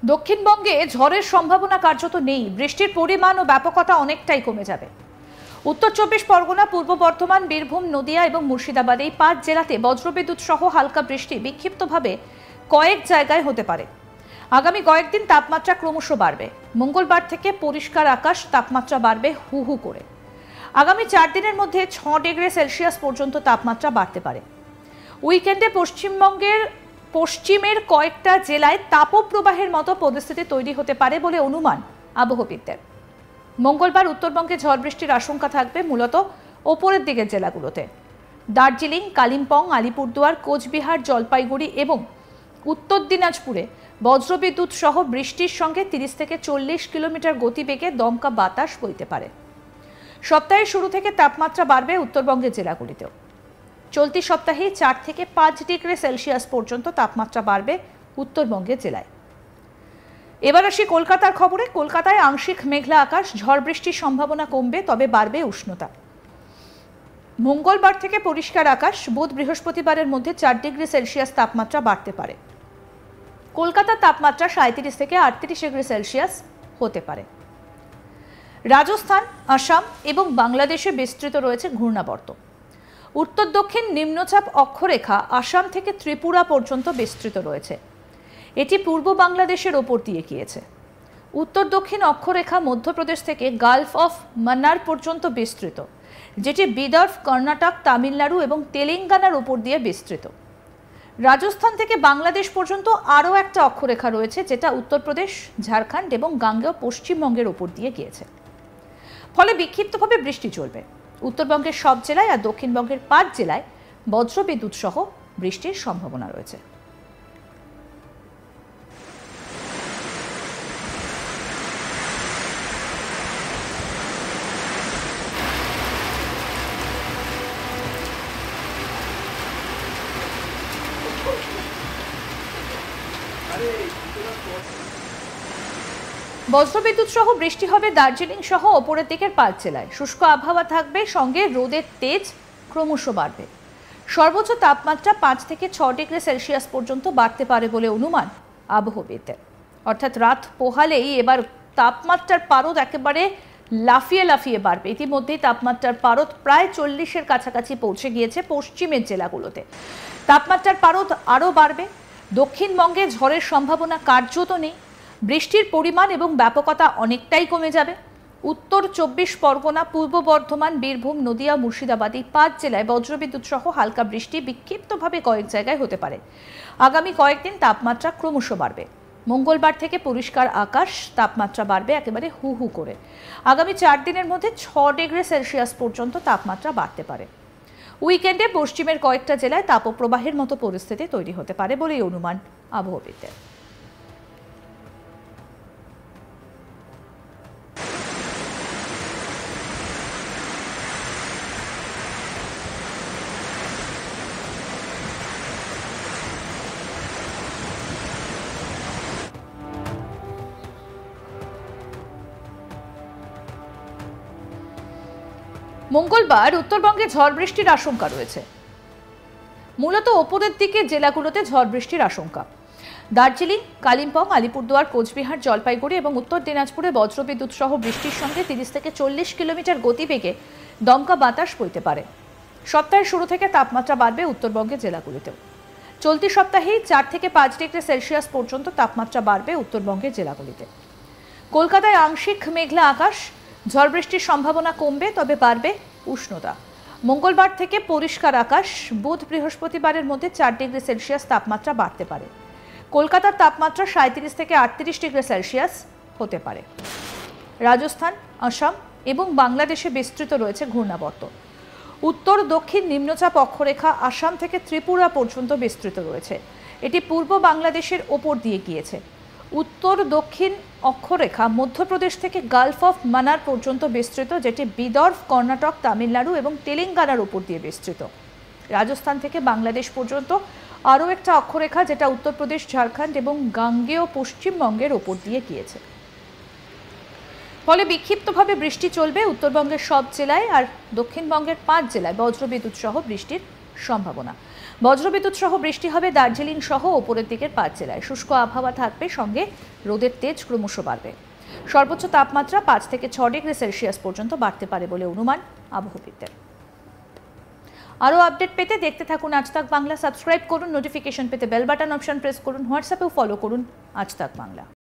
দক্ষিণবঙ্গে ঝড়ের সম্ভাবনা কার্যত নেই। বৃষ্টির পরিমাণ ও ব্যাপকতা অনেকটাই কমে যাবে। উত্তর চব্বিশ পরগনা, পূর্ব বর্ধমান, বীরভূম, নদিয়া এবং মুর্শিদাবাদ এই 5 জেলাতে বজ্রবিদ্যুৎ সহ হালকা বৃষ্টি বিক্ষিপ্তভাবে কয়েক জায়গায় হতে পারে। আগামী কয়েকদিন তাপমাত্রা ক্রমশ বাড়বে। মঙ্গলবার থেকে পরিষ্কার আকাশ, তাপমাত্রা বাড়বে হু হু করে। আগামী 4 দিনের মধ্যে 6 ডিগ্রি সেলসিয়াস পর্যন্ত তাপমাত্রা বাড়তে পারে। উইকেন্ডে পশ্চিমের কয়েকটা জেলায় তাপপ্রবাহের মতো পরিস্থিতি তৈরি হতে পারে বলে অনুমান আবহবিদদের। মঙ্গলবার উত্তরবঙ্গে ঝড় বৃষ্টির আশঙ্কা থাকবে মূলত ওপরের দিকের জেলাগুলোতে। দার্জিলিং, কালিম্পং, আলিপুরদুয়ার, কোচবিহার, জলপাইগুড়ি এবং উত্তর দিনাজপুরে বজ্রবিদ্যুৎ সহ বৃষ্টির সঙ্গে 30 থেকে 40 কিলোমিটার গতিবেগে দমকা বাতাস বইতে পারে। সপ্তাহের শুরু থেকে তাপমাত্রা বাড়বে উত্তরবঙ্গের জেলাগুলিতেও। চলতি সপ্তাহে 4 থেকে 5 ডিগ্রি সেলসিয়াস পর্যন্ত তাপমাত্রা বাড়বে উত্তরবঙ্গের জেলায়। এবার আসি কলকাতার খবরে। কলকাতায় আংশিক মেঘলা আকাশ, ঝড় বৃষ্টির সম্ভাবনা কমবে, তবে বাড়বে উষ্ণতা। মঙ্গলবার থেকে পরিষ্কার আকাশ, বুধ বৃহস্পতিবারের মধ্যে 4 ডিগ্রি সেলসিয়াস তাপমাত্রা বাড়তে পারে। কলকাতার তাপমাত্রা 37 থেকে 38 ডিগ্রি সেলসিয়াস হতে পারে। রাজস্থান, আসাম এবং বাংলাদেশে বিস্তৃত রয়েছে ঘূর্ণাবর্ত। উত্তর দক্ষিণ নিম্নচাপ অক্ষরেখা আসাম থেকে ত্রিপুরা পর্যন্ত বিস্তৃত রয়েছে। এটি পূর্ব বাংলাদেশের ওপর দিয়ে গিয়েছে। উত্তর দক্ষিণ অক্ষরেখা মধ্যপ্রদেশ থেকে গালফ অফ মান্নার পর্যন্ত বিস্তৃত, যেটি বিদর্ভ, কর্ণাটক, তামিলনাড়ু এবং তেলেঙ্গানার ওপর দিয়ে বিস্তৃত। রাজস্থান থেকে বাংলাদেশ পর্যন্ত আরও একটা অক্ষরেখা রয়েছে, যেটা উত্তরপ্রদেশ, ঝাড়খণ্ড এবং গাঙ্গেয় পশ্চিমবঙ্গের ওপর দিয়ে গিয়েছে। ফলে বিক্ষিপ্তভাবে বৃষ্টি চলবে। উত্তরবঙ্গের সব জেলায় আর দক্ষিণবঙ্গের 5 জেলায় বজ্রবিদ্যুৎ সহ বৃষ্টির সম্ভাবনা রয়েছে। বজ্রবিদ্যুৎ সহ বৃষ্টি হবে দার্জিলিং সহ ওপরের দিকের 5 জেলায়। শুষ্ক আবহাওয়া থাকবে, সঙ্গে রোদের তেজ ক্রমশ বাড়বে। সর্বোচ্চ তাপমাত্রা 5 থেকে 6 ডিগ্রি সেলসিয়াস পর্যন্ত বাড়তে পারে বলে অনুমান আবহবিদদের। অর্থাৎ রাত পোহালেই এবার তাপমাত্রার পারদ একেবারে লাফিয়ে লাফিয়ে বাড়বে। ইতিমধ্যেই তাপমাত্রার পারদ প্রায় 40-এর কাছাকাছি পৌঁছে গিয়েছে পশ্চিমের জেলাগুলোতে। তাপমাত্রার পারদ আরও বাড়বে। দক্ষিণবঙ্গে ঝড়ের সম্ভাবনা কার্যত নেই। বৃষ্টির পরিমাণ এবং ব্যাপকতা অনেকটাই কমে যাবে। উত্তর চব্বিশ পরগনা, পূর্ব বর্ধমান, বীরভূম, নদিয়া, মুর্শিদাবাদ এই 5 জেলায় বজ্রবিদ্যুৎ সহ হালকা বৃষ্টি বিক্ষিপ্তভাবে কয়েক জায়গায় হতে পারে। আগামী কয়েকদিন তাপমাত্রা ক্রমশ বাড়বে। মঙ্গলবার থেকে পরিষ্কার আকাশ, তাপমাত্রা বাড়বে একেবারে হু হু করে। আগামী 4 দিনের মধ্যে 6 ডিগ্রি সেলসিয়াস পর্যন্ত তাপমাত্রা বাড়তে পারে। উইকেন্ডে পশ্চিমের কয়েকটা জেলায় তাপপ্রবাহের মতো পরিস্থিতি তৈরি হতে পারে বলেই অনুমান আবহবিদদের। মঙ্গলবার উত্তরবঙ্গে ঝড় বৃষ্টির আশঙ্কা রয়েছে। মূলত ওপরের দিকে জেলাগুলোতে ঝড় বৃষ্টির আশঙ্কা। দার্জিলিং, কালিম্পং, আলিপুরদুয়ার, কোচবিহার, জলপাইগুড়ি এবং উত্তর দিনাজপুরে বজ্রবিদ্যুৎ সহ বৃষ্টির সঙ্গে 30 থেকে 40 কিলোমিটার গতিবেগে দমকা বাতাস বইতে পারে। সপ্তাহের শুরু থেকে তাপমাত্রা বাড়বে উত্তরবঙ্গের জেলাগুলিতেও। চলতি সপ্তাহেই 4 থেকে 5 ডিগ্রি সেলসিয়াস পর্যন্ত তাপমাত্রা বাড়বে উত্তরবঙ্গের জেলাগুলিতে। কলকাতায় আংশিক মেঘলা আকাশ, ঝড় বৃষ্টির সম্ভাবনা কমবে, তবে বাড়বে উষ্ণতা। মঙ্গলবার থেকে পরিষ্কার আকাশ, বুধ বৃহস্পতিবারের মধ্যে 4 ডিগ্রি সেলসিয়াস তাপমাত্রা বাড়তে পারে। কলকাতার তাপমাত্রা 37 থেকে 38 ডিগ্রি সেলসিয়াস হতে পারে। রাজস্থান, আসাম এবং বাংলাদেশে বিস্তৃত রয়েছে ঘূর্ণাবর্ত। উত্তর দক্ষিণ নিম্নচাপ অক্ষরেখা আসাম থেকে ত্রিপুরা পর্যন্ত বিস্তৃত রয়েছে। এটি পূর্ব বাংলাদেশের ওপর দিয়ে গিয়েছে। উত্তর দক্ষিণ অক্ষরেখা মধ্যপ্রদেশ থেকে গালফ অফ মান্নার পর্যন্ত বিস্তৃত, যেটি বিদর্ভ, কর্ণাটক, তামিলনাড়ু এবং তেলেঙ্গানার উপর দিয়ে বিস্তৃত। রাজস্থান থেকে বাংলাদেশ পর্যন্ত আরও একটা অক্ষরেখা, যেটা উত্তরপ্রদেশ, ঝাড়খণ্ড এবং গাঙ্গেয় পশ্চিমবঙ্গের ওপর দিয়ে গিয়েছে। ফলে বিক্ষিপ্তভাবে বৃষ্টি চলবে উত্তরবঙ্গের সব জেলায় আর দক্ষিণবঙ্গের 5 জেলায় বজ্রবিদ্যুৎ সহ বৃষ্টির সম্ভাবনা। বজ্রবিদ্যুৎ সহ বৃষ্টি হবে দার্জিলিং সহ ওপরের দিকের 5 জেলায়। শুষ্ক আবহাওয়া থাকবে, সঙ্গে রোদের তেজ ক্রমশ বাড়বে। সর্বোচ্চ তাপমাত্রা 5 থেকে 6 ডিগ্রি সেলসিয়াস পর্যন্ত বাড়তে পারে বলে অনুমান আবহাওয়াবিদদের। আরও আপডেট পেতে দেখতে থাকুন আজ তাক বাংলা। সাবস্ক্রাইব করুন, নোটিফিকেশন পেতে বেল বাটন অপশন প্রেস করুন, হোয়াটসঅ্যাপেও ফলো করুন আজ তাক বাংলা।